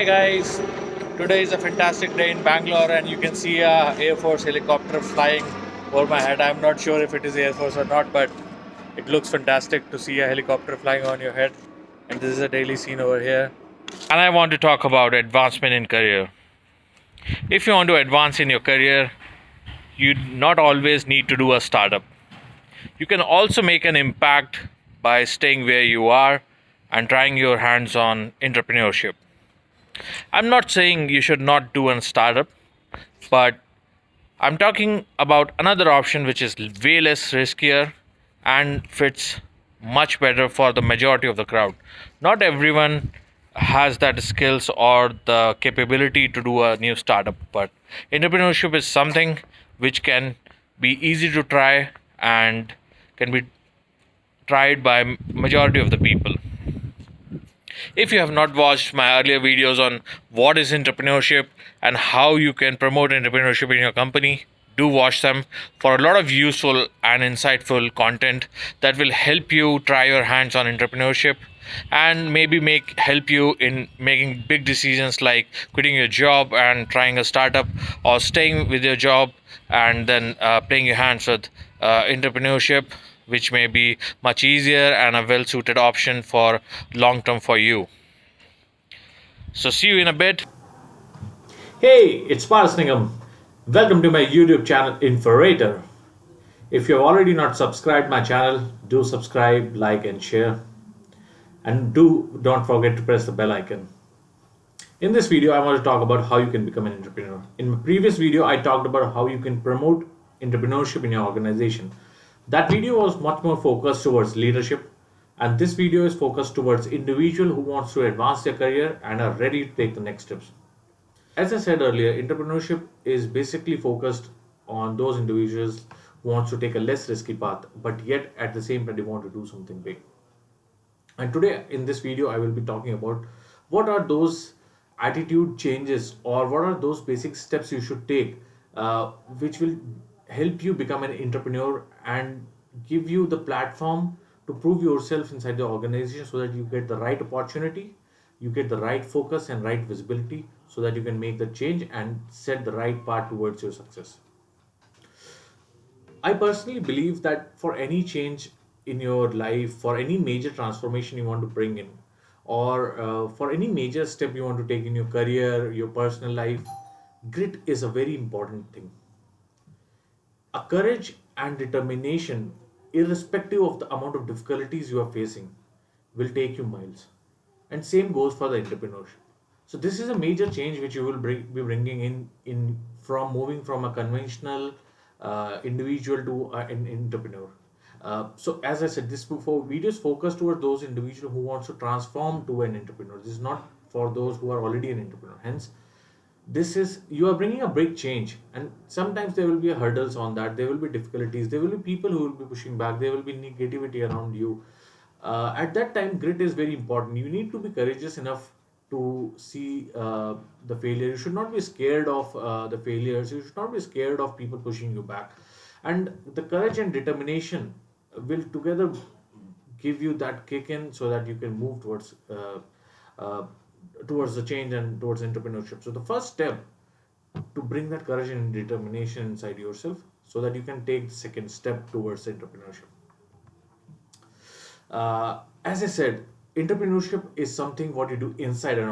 Hi guys, today is a fantastic day in Bangalore and you can see a Air Force helicopter flying over my head. I'm not sure if it is Air Force or not, but it looks fantastic to see a helicopter flying on your head. And this is a daily scene over here. And I want to talk about advancement in career. If you want to advance in your career, you not always need to do a startup. You can also make an impact by staying where you are and trying your hands on entrepreneurship. I'm not saying you should not do a startup, but I'm talking about another option which is way less riskier and fits much better for the majority of the crowd. Not everyone has that skills or the capability to do a new startup, but entrepreneurship is something which can be easy to try and can be tried by majority of the people. If you have not watched my earlier videos on what is entrepreneurship and how you can promote entrepreneurship in your company, do watch them for a lot of useful and insightful content that will help you try your hands on entrepreneurship and maybe make help you in making big decisions like quitting your job and trying a startup, or staying with your job and then playing your hands with entrepreneurship, which may be much easier and a well suited option for long term for you. So see you in a bit. Hey, it's Parasnigam. Welcome to my YouTube channel Inforator. If you have already not subscribed my channel, do subscribe, like and share. And don't forget to press the bell icon. In this video, I want to talk about how you can become an entrepreneur. In my previous video, I talked about how you can promote entrepreneurship in your organization. That video was much more focused towards leadership, and this video is focused towards individual who wants to advance their career and are ready to take the next steps. As I said earlier, entrepreneurship is basically focused on those individuals who wants to take a less risky path, but yet at the same time they want to do something big. And today in this video, I will be talking about what are those attitude changes or what are those basic steps you should take, which will help you become an entrepreneur and give you the platform to prove yourself inside the organization so that you get the right opportunity, you get the right focus and right visibility so that you can make the change and set the right path towards your success. I personally believe that for any change in your life, for any major transformation you want to bring in, or for any major step you want to take in your career, your personal life, grit is a very important thing. A courage and determination, irrespective of the amount of difficulties you are facing, will take you miles. And same goes for the entrepreneurship. So this is a major change which you will be bringing in from moving from a conventional individual to an entrepreneur. So as I said, this before videos focus towards those individuals who wants to transform to an entrepreneur. This is not for those who are already an entrepreneur. Hence, this is you are bringing a big change, and sometimes there will be hurdles on that. There will be difficulties. There will be people who will be pushing back. There will be negativity around you. At that time, grit is very important. You need to be courageous enough to see the failure. You should not be scared of the failures. You should not be scared of people pushing you back. And the courage and determination will together give you that kick in so that you can move uh, towards the change and towards entrepreneurship. So the first step to bring that courage and determination inside yourself so that you can take the second step towards entrepreneurship. As I said, entrepreneurship is something what you do inside an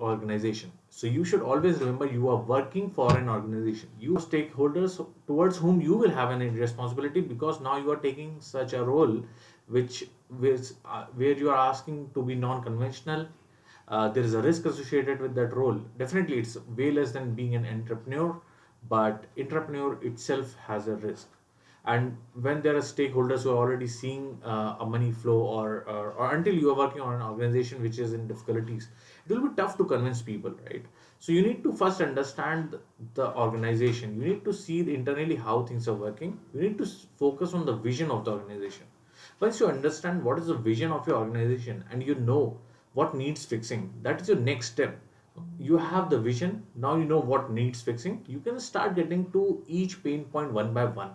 organization. So you should always remember you are working for an organization. You have stakeholders towards whom you will have an responsibility because now you are taking such a role where you are asking to be non-conventional. There is a risk associated with that role. Definitely, it's way less than being an entrepreneur, but entrepreneur itself has a risk. And when there are stakeholders who are already seeing a money flow, or until you are working on an organization which is in difficulties, it will be tough to convince people, right? So you need to first understand the organization. You need to see internally how things are working. You need to focus on the vision of the organization. Once you understand what is the vision of your organization and you know what needs fixing, that is your next step. You have the vision, now you know what needs fixing. You can start getting to each pain point one by one.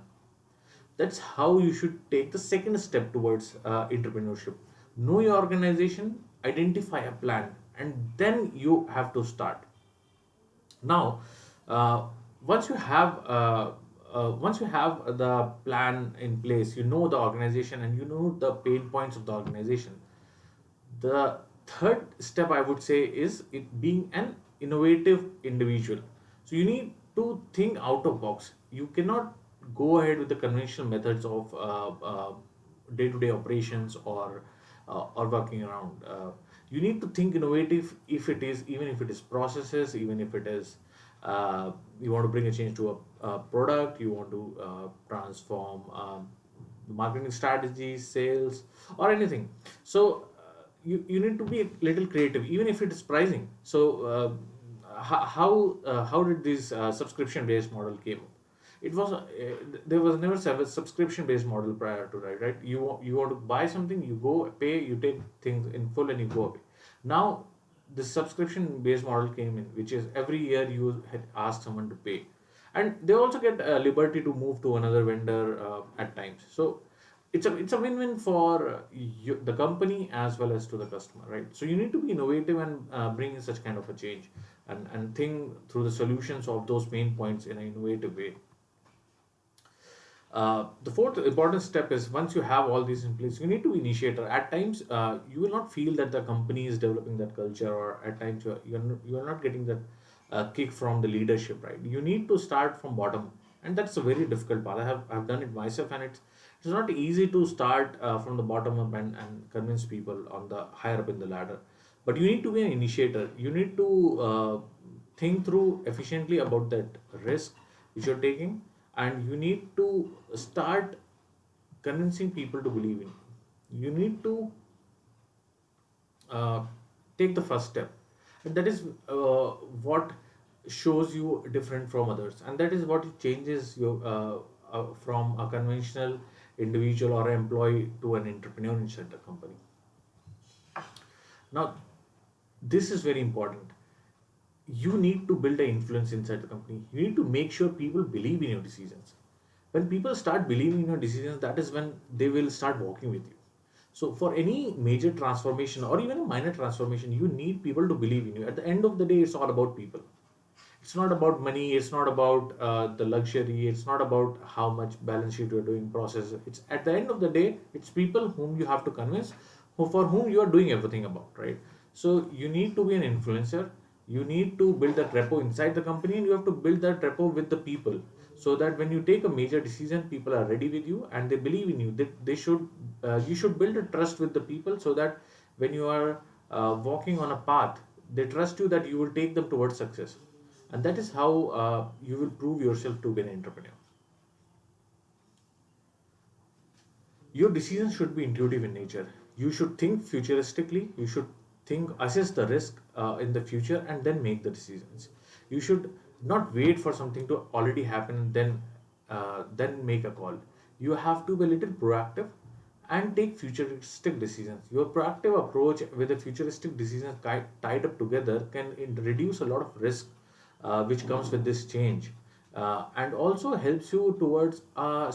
That's how you should take the second step towards entrepreneurship. Know your organization, identify a plan, and then you have to start. Now, uh, once you have once you have the plan in place, you know the organization and you know the pain points of the organization. The third step I would say is it being an innovative individual. So you need to think out of box. You cannot go ahead with the conventional methods of day-to-day operations or working around. You need to think innovative, if it is, even if it is processes, even if it is you want to bring a change to a product, you want to transform marketing strategies, sales, or anything. So you need to be a little creative, even if it is pricing. So how did this subscription based model came up? It was there was never a subscription based model prior to that, right? You want to buy something, you go pay, you take things in full, and you go away. Now the subscription based model came in, which is every year you had asked someone to pay, and they also get liberty to move to another vendor at times. So it's a win-win for you, the company, as well as to the customer, right? So you need to be innovative and bring in such kind of a change, and think through the solutions of those pain points in an innovative way. The fourth important step is, once you have all these in place, you need to be initiator. At times, you will not feel that the company is developing that culture, or at times you're not getting that kick from the leadership, right? You need to start from bottom, and that's a very difficult part. I've done it myself, and it's not easy to start from the bottom up and convince people on the higher up in the ladder. But you need to be an initiator. You need to think through efficiently about that risk which you're taking, and you need to start convincing people to believe in you. You need to uh, take the first step, and that is what shows you different from others, and that is what changes you from a conventional individual or employee to an entrepreneur inside the company. Now, this is very important. You need to build an influence inside the company. You need to make sure people believe in your decisions. When people start believing in your decisions, that is when they will start working with you. So for any major transformation or even a minor transformation, you need people to believe in you. At the end of the day, it's all about people. It's not about money. It's not about the luxury. It's not about how much balance sheet you're doing, process. It's at the end of the day, it's people whom you have to convince, for whom you are doing everything about, right? So you need to be an influencer. You need to build that repo inside the company, and you have to build that repo with the people, so that when you take a major decision, people are ready with you and they believe in you. They should you should build a trust with the people, so that when you are walking on a path, they trust you that you will take them towards success, and that is how you will prove yourself to be an entrepreneur. Your decisions should be intuitive in nature. You should think futuristically. You should think, assess the risk in the future, and then make the decisions. You should not wait for something to already happen, then make a call. You have to be a little proactive and take futuristic decisions. Your proactive approach with the futuristic decisions tied up together can reduce a lot of risk which comes with this change, and also helps you towards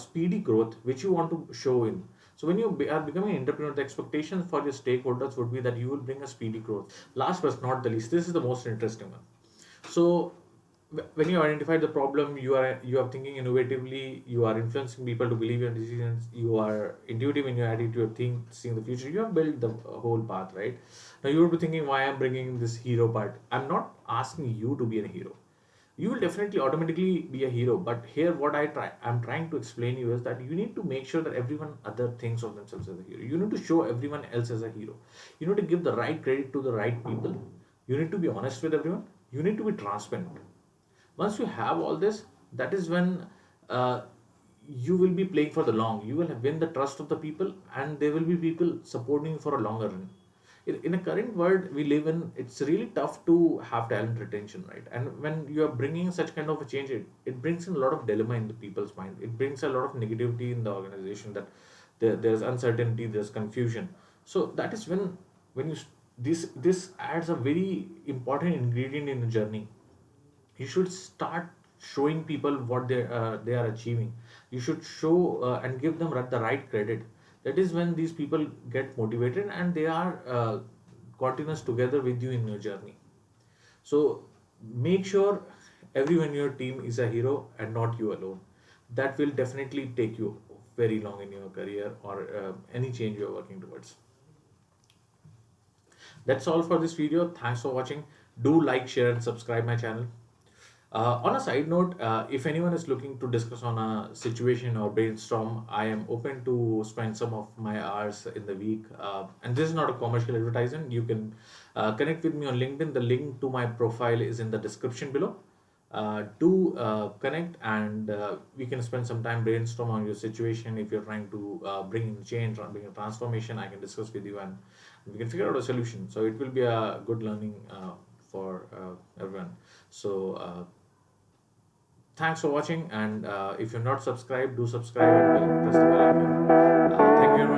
speedy growth which you want to show in. So when you are becoming an entrepreneur, the expectations for your stakeholders would be that you will bring a speedy growth. Last but not the least, this is the most interesting one. So when you identify the problem, you are thinking innovatively, you are influencing people to believe your decisions, you are intuitive in your attitude, think seeing the future. You have built the whole path, right? Now you will be thinking, why I'm bringing this hero part. I'm not asking you to be a hero. You will definitely automatically be a hero, but here what I'm trying to explain you is that you need to make sure that everyone other thinks of themselves as a hero. You need to show everyone else as a hero. You need to give the right credit to the right people. You need to be honest with everyone. You need to be transparent. Once you have all this, that is when uh, you will be playing for the long. You will win the trust of the people, and there will be people supporting you for a longer run. In a current world we live in, it's really tough to have talent retention, right? And when you are bringing such kind of a change, it brings in a lot of dilemma in the people's mind. It brings a lot of negativity in the organization, that there's uncertainty, there's confusion. So that is when you this adds a very important ingredient in the journey. You should start showing people what they are achieving. You should show and give them the right credit. That is when these people get motivated, and they are continues together with you in your journey. So make sure everyone in your team is a hero and not you alone. That will definitely take you very long in your career or any change you're working towards. That's all for this video. Thanks for watching. Do like, share, and subscribe my channel. On a side note, if anyone is looking to discuss on a situation or brainstorm, I am open to spend some of my hours in the week. And this is not a commercial advertisement. You can connect with me on LinkedIn. The link to my profile is in the description below. Do connect, and we can spend some time brainstorm on your situation. If you're trying to bring in change or bring a transformation, I can discuss with you and we can figure out a solution. So it will be a good learning for everyone. So thanks for watching, and if you're not subscribed, do subscribe and press the bell icon. Thank you very much.